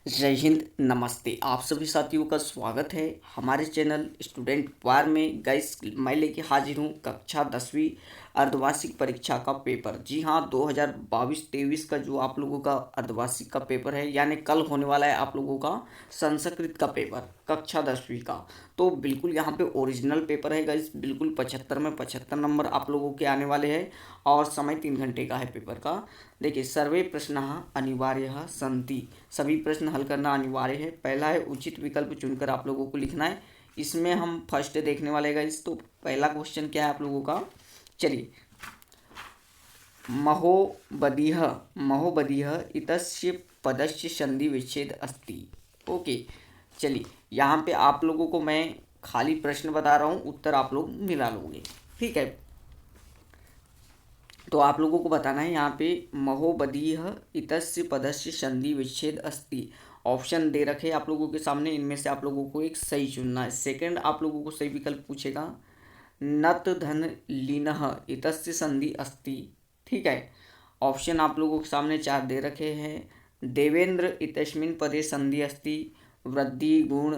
जय हिंद, नमस्ते। आप सभी साथियों का स्वागत है हमारे चैनल स्टूडेंट वार में। गाइस, मैं लेके हाजिर हूँ कक्षा 10वीं अर्धवार्षिक परीक्षा का पेपर। जी हाँ, 2022-23 का जो आप लोगों का अर्धवार्षिक का पेपर है, यानी कल होने वाला है आप लोगों का संस्कृत का पेपर कक्षा 10वीं का। तो बिल्कुल यहाँ पे ओरिजिनल पेपर है गाइस, बिल्कुल 75 में 75 नंबर आप लोगों के आने वाले हैं और समय 3 घंटे का है पेपर का। देखिए, सर्वे प्रश्न अनिवार्य संति, सभी प्रश्न हल करना अनिवार्य है। पहला है उचित विकल्प चुनकर आप लोगों को लिखना है। इसमें हम फर्स्ट देखने वाले गाइस। तो पहला क्वेश्चन क्या है आप लोगों का, चलिए। महोबदीह महोबदीह इतस्य पदस्य संधि विच्छेद अस्ति। ओके, चलिए, यहाँ पे आप लोगों को मैं खाली प्रश्न बता रहा हूँ, उत्तर आप लोग मिला लोगे, ठीक है। तो आप लोगों को बताना है यहाँ पे महोबदीह इतस्य पदस्य संधि विच्छेद अस्ति। ऑप्शन दे रखे आप लोगों के सामने, इनमें से आप लोगों को एक सही चुनना है। सेकंड, आप लोगों को सही विकल्प पूछेगा नत धन लीनः इतस्य संधि अस्ति, ठीक है। ऑप्शन आप लोगों के सामने 4 दे रखे हैं। देवेंद्र इतस्मिन् पदे संधि अस्ति, वृद्धि गुण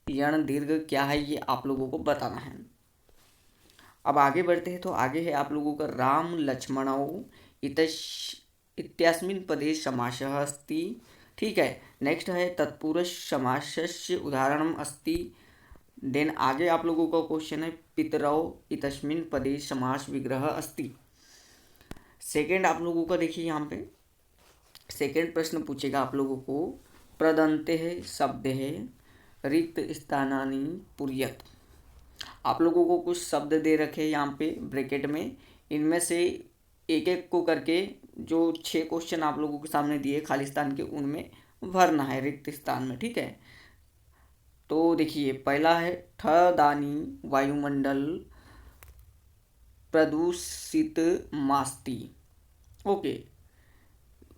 यण दीर्घ क्या है, ये आप लोगों को बताना है। अब आगे बढ़ते हैं। तो आगे है आप लोगों का राम लक्ष्मणौ इत्यस्मिन् पदे समासः अस्ति, ठीक है। नेक्स्ट है तत्पुरुष समासस्य उदाहरणम अस्ति। देन आगे आप लोगों का क्वेश्चन है पितरौ इतस्मिन् पदे समास विग्रह अस्ति। सेकेंड आप लोगों का देखिए, यहाँ पे सेकेंड प्रश्न पूछेगा आप लोगों को प्रदंते है शब्द है रिक्त स्थानानि पूर्यत। आप लोगों को कुछ शब्द दे रखे हैं यहाँ पे ब्रैकेट में, इनमें से एक एक को करके जो 6 क्वेश्चन आप लोगों के सामने दिए खाली स्थान के, उनमें भरना है रिक्त स्थान में, ठीक है। तो देखिए, पहला है ठदानी वायुमंडल प्रदूषित मास्ति। ओके,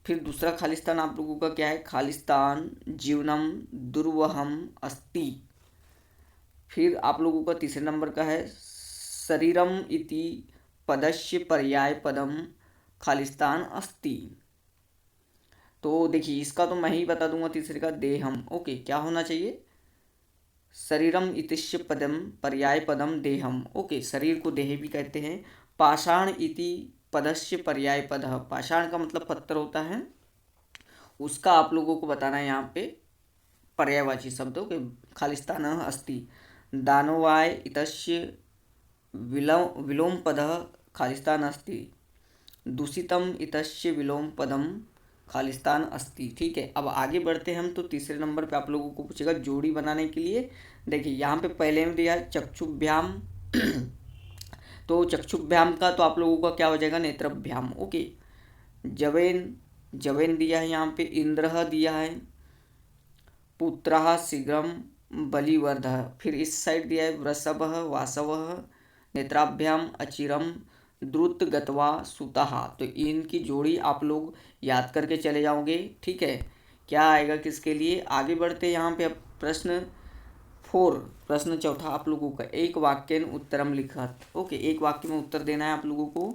फिर दूसरा खालिस्तान आप लोगों का क्या है, खालिस्तान जीवनम दुर्वहम अस्ति। फिर आप लोगों का तीसरे नंबर का है शरीरम इति पदस्य पर्याय पदम खालिस्तान अस्ति। तो देखिए, इसका तो मैं ही बता दूंगा। तीसरे का देहम। ओके, क्या होना चाहिए, शरीरम इतिश्य पदम पर्याय पदम देहम। ओके, शरीर को देह भी कहते हैं। पाषाण इति पदस्य पर्याय पद, पाषाण का मतलब पत्थर होता है, उसका आप लोगों को बताना है यहाँ पे पर्यायवाची शब्दों के खालिस्तान अस्ति। दानवाय इतस्य विलोम पद खालिस्तान अस्ति। दूषितम इतस्य विलोम पदम खालिस्तान अस्ति, ठीक है। अब आगे बढ़ते हैं हम। तो तीसरे नंबर पे आप लोगों को पूछेगा जोड़ी बनाने के लिए। देखिए, यहाँ पे पहले में दिया है चक्षुभ्याम तो चक्षुभ्याम का तो आप लोगों का क्या हो जाएगा, नेत्रभ्याम। ओके, जवेन जवेन दिया है, यहाँ पे इंद्र दिया है, पुत्रः शीघ्रम बलिवर्धः। फिर इस साइड दिया है वृषभः वासवः, नेत्राभ्याम अचिरम द्रुत गत्वा सुतः। तो इनकी जोड़ी आप लोग याद करके चले जाओगे, ठीक है। क्या आएगा किसके लिए, आगे बढ़ते यहाँ पे। अब प्रश्न 4, प्रश्न चौथा आप लोगों का एक वाक्य उत्तरम लिखत। ओके, एक वाक्य में उत्तर देना है आप लोगों को।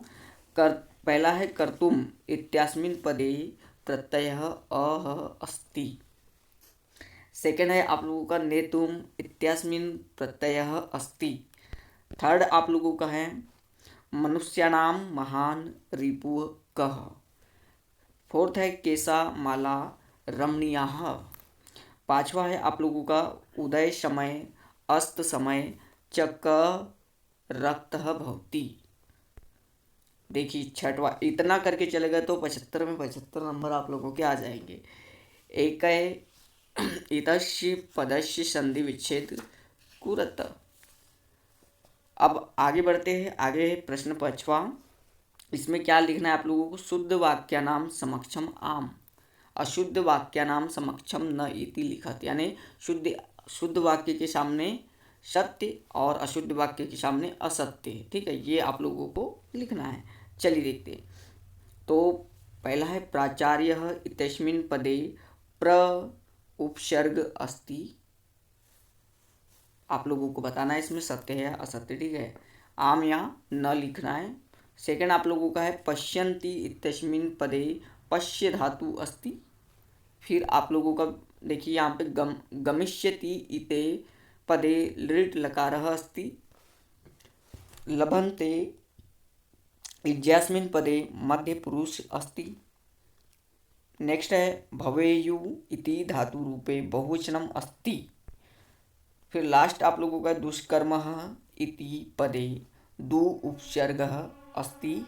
कर पहला है कर्तुम इत्यास्मिन् पदे प्रत्ययः अः अस्ति। सेकेंड है आप लोगों का नेतुम इत्यास्मिन् प्रत्ययः अस्ति। थर्ड आप लोगों का है मनुष्याणाम महान रिपुः कः। फोर्थ है केसा माला रमणीयाः। पांचवा है आप लोगों का उदय समय अस्त समय चक रक्तः भवति। देखिए, छठवा, इतना करके चलेगा तो 75 में 75 नंबर आप लोगों के आ जाएंगे। एक है इतस्य पदस्य संधि विच्छेद कुरत। अब आगे बढ़ते हैं। आगे है प्रश्न 5वां। इसमें क्या लिखना है आप लोगों को, शुद्ध वाक्यानाम समक्षम आम अशुद्ध वाक्यानाम समक्षम न इति लिखत। यानी शुद्ध वाक्य के सामने सत्य और अशुद्ध वाक्य के सामने असत्य, ठीक है। ये आप लोगों को लिखना है। चलिए देखते हैं। तो पहला है प्राचार्य इत्यस्मिन् पदे प्र उपसर्ग अस्ति। आप लोगों को बताना है इसमें सत्य है असत्य, ठीक है। आम या न लिखना है। सेकंड आप लोगों का है पश्यन्ति इत्यस्मिन् पदे पश्य धातु अस्ति। फिर आप लोगों का देखिए यहाँ पे गमिष्यति इते पदे लिट् लकारः अस्ति, लभन्ते इत्यस्मिन् पदे मध्यपुरुष अस्ति। नेक्स्ट है भवेयु इति धातु रूपे बहुवचनम अस्ति। फिर लास्ट आप लोगों का दुष्कर्मः इति पदे दु उपसर्गः अस्ति।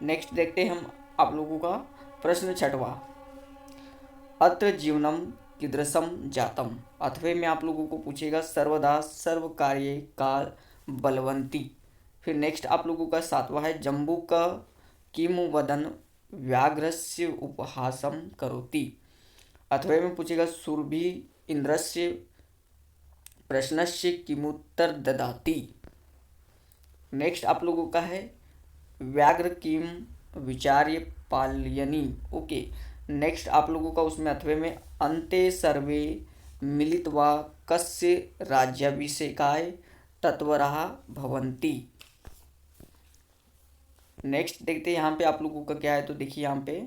नेक्स्ट देखते हैं हम आप लोगों का प्रश्न छठवा, अत्र जीवनम कीदृशम जातम। अथवे में आप लोगों को पूछेगा सर्वदा सर्व कार्ये काल बलवंती। फिर नेक्स्ट आप लोगों का सातवां है जम्बूक किमु वदन व्याघ्रस्य उपहासम करोति। अथवे में पूछेगा सुरभि इंद्रस्य प्रश्नस्य किमुत्तर ददाति। नेक्स्ट आप लोगों का है व्याघ्र किम विचार्य पालयनी। ओके, नेक्स्ट आप लोगों का उसमें अथवे में अन्ते सर्वे मिलित्वा कस्य राज्याभिषेकाय तत्पराः भवन्ति। नेक्स्ट देखते हैं यहाँ पे आप लोगों का क्या है, तो देखिए यहाँ पे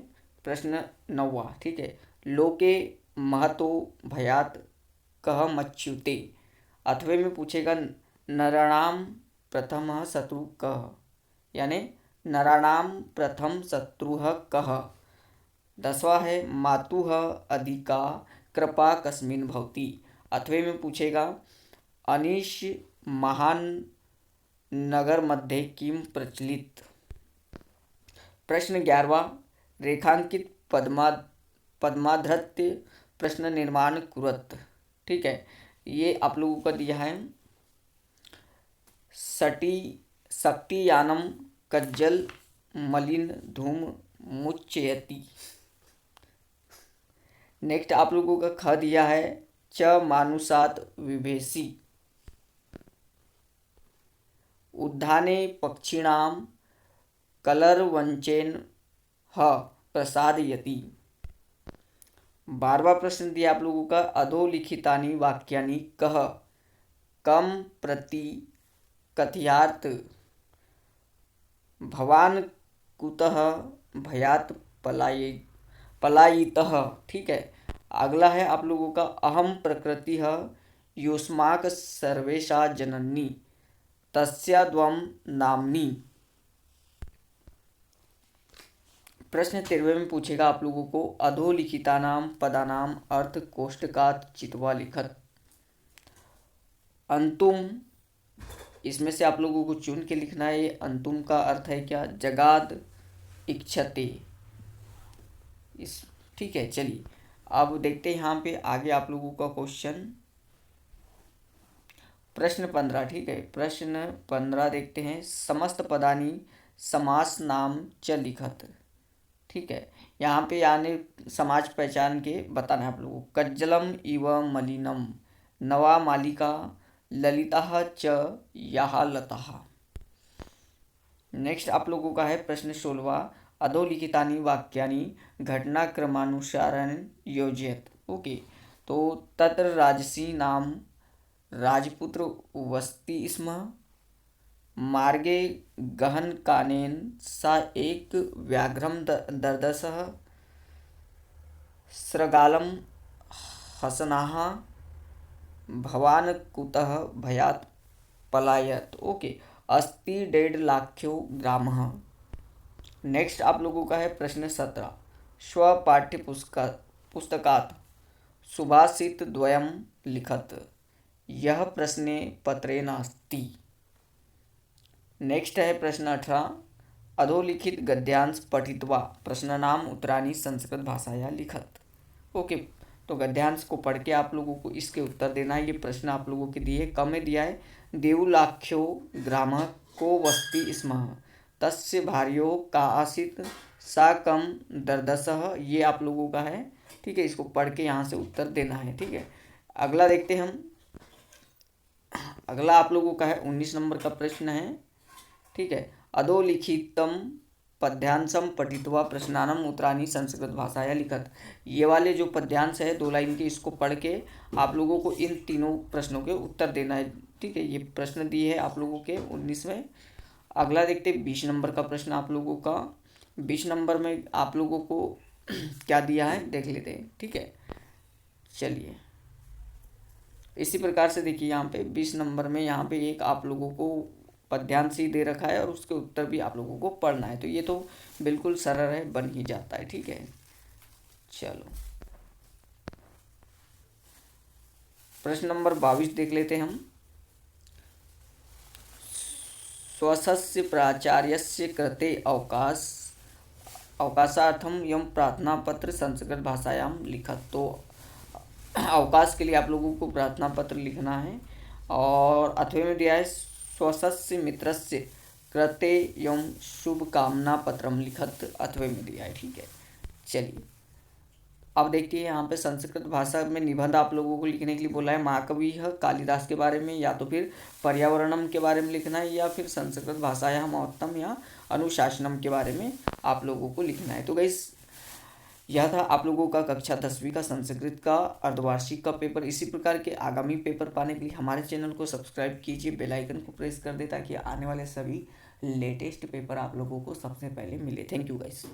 प्रश्न 9वां, ठीक है, लोके महतो भयात कह मच्युते। अथवे में पूछेगा नराणाम प्रथम शत्रु कह, यानी नराणाम प्रथम शत्रुः कह। 10वां है मातुः अधिका कृपा कस्मिन् भवति। अथवे में पूछेगा अनीश महान नगर मध्ये किम प्रचलित। प्रश्न 11वां रेखांकित पद्माधृत्य प्रश्न निर्माण कुरत। ठीक है, ये आप लोगों का दिया है शक्तियानम कज्जल मलिन धूम मुच्यति। नेक्स्ट आप लोगों का ख दिया है च मानुषात विभेसी। उद्याने पक्षिणाम कलरवंचेन ह प्रसादयति। 12वां प्रश्न दिया आप लोगों का अधोलिखितानि वाक्यानि कह कम प्रति कथयार्थ भवान कुतः भयात पलायितः। ठीक है, अगला है आप लोगों का अहम प्रकृति युष्माक सर्वेशा जननी तस्याद्वम नाम्नी। प्रश्न 13वें में पूछेगा आप लोगों को अधोलिखितानाम पदानाम अर्थ कोष्टकात चित्वा लिखत। अंतुम, इसमें से आप लोगों को चुन के लिखना है। ये अंतुम का अर्थ है क्या, जगाद इच्छते। इस ठीक है, चलिए अब देखते हैं यहाँ पे आगे आप लोगों का क्वेश्चन प्रश्न 15। ठीक है, प्रश्न 15 देखते हैं समस्त पदानी समास नाम च लिखत। ठीक है, यहाँ पे यानी समाज पहचान के बताना है आप लोगों को। कज्जलम इव मलिनम नवा मालिका ललिता च याहा लता। नेक्स्ट आप लोगों का है प्रश्न 16वां अधोलिखितानि वाक्यानि घटनाक्रमानुसारेण योजयत। ओके, तो तत्र राजसी नाम राजपुत्र वसति स्म मार्गे गहन कानेन सा एक व्याघ्रम दर्दसः स्रगालम हसनाः भवान कुतः भयात पलायत। ओके, अस्ति 1.5 लाख्यो ग्रामः। नेक्स्ट आप लोगों का है प्रश्न 17 स्वपाठ्य पुस्तकात् सुभाषित द्वयम लिखत यह प्रश्ने पत्रे नास्ति। नेक्स्ट है प्रश्न 18 अधोलिखित गद्यांश पठित्वा प्रश्नानाम उत्तराणि संस्कृत भाषाया लिखत। ओके, तो गद्यांश को पढ़ के आप लोगों को इसके उत्तर देना है। ये प्रश्न आप लोगों के दिए कम में दिया है देवलाख्यो ग्राम को वस्ति स्म तस्य भार्यो का आसित सा कम दर्दसः। ये आप लोगों का है। ठीक है, इसको पढ़ के यहाँ से उत्तर देना है। ठीक है, अगला देखते हैं हम। अगला आप लोगों का है 19 नंबर का प्रश्न है। ठीक है, अधोलिखितम पद्यांशम पठित्वा प्रश्नानम उत्तराणि संस्कृत भाषाया लिखत। ये वाले जो पद्यांश है 2 लाइन के, इसको पढ़ के आप लोगों को इन तीनों प्रश्नों के उत्तर देना है। ठीक है, ये प्रश्न दिए है आप लोगों के 19वें। अगला देखते हैं 20 नंबर का प्रश्न आप लोगों का। 20 नंबर में आप लोगों को क्या दिया है देख लेते हैं, ठीक है। चलिए इसी प्रकार से देखिए यहाँ पे 20 नंबर में यहाँ पे एक आप लोगों को पद्यांश से ही दे रखा है और उसके उत्तर भी आप लोगों को पढ़ना है, तो ये तो बिल्कुल सरल है, बन ही जाता है, ठीक है। चलो प्रश्न नंबर 22 देख लेते हैं हम। स्वस्य प्राचार्यस्य कृते अवकाशार्थम यम प्रार्थना पत्र संस्कृत भाषायां लिखत। तो अवकाश के लिए आप लोगों को प्रार्थना पत्र लिखना है और अथवे में दिया है स्वस्य मित्रस्य कृते यम शुभकामना पत्रम लिखत, अथवे में दिया है, ठीक है। चलिए अब देखिए यहाँ पे संस्कृत भाषा में निबंध आप लोगों को लिखने के लिए बोला है। महाकवि कालिदास के बारे में, या तो फिर पर्यावरणम के बारे में लिखना है, या फिर संस्कृत भाषायां महत्तम या अनुशासनम के बारे में आप लोगों को लिखना है। तो गाइस यह था आप लोगों का कक्षा 10वीं का संस्कृत का अर्धवार्षिक का पेपर। इसी प्रकार के आगामी पेपर पाने के लिए हमारे चैनल को सब्सक्राइब कीजिए, बेल आइकन को प्रेस कर दे ताकि आने वाले सभी लेटेस्ट पेपर आप लोगों को सबसे पहले मिले। Thank you guys.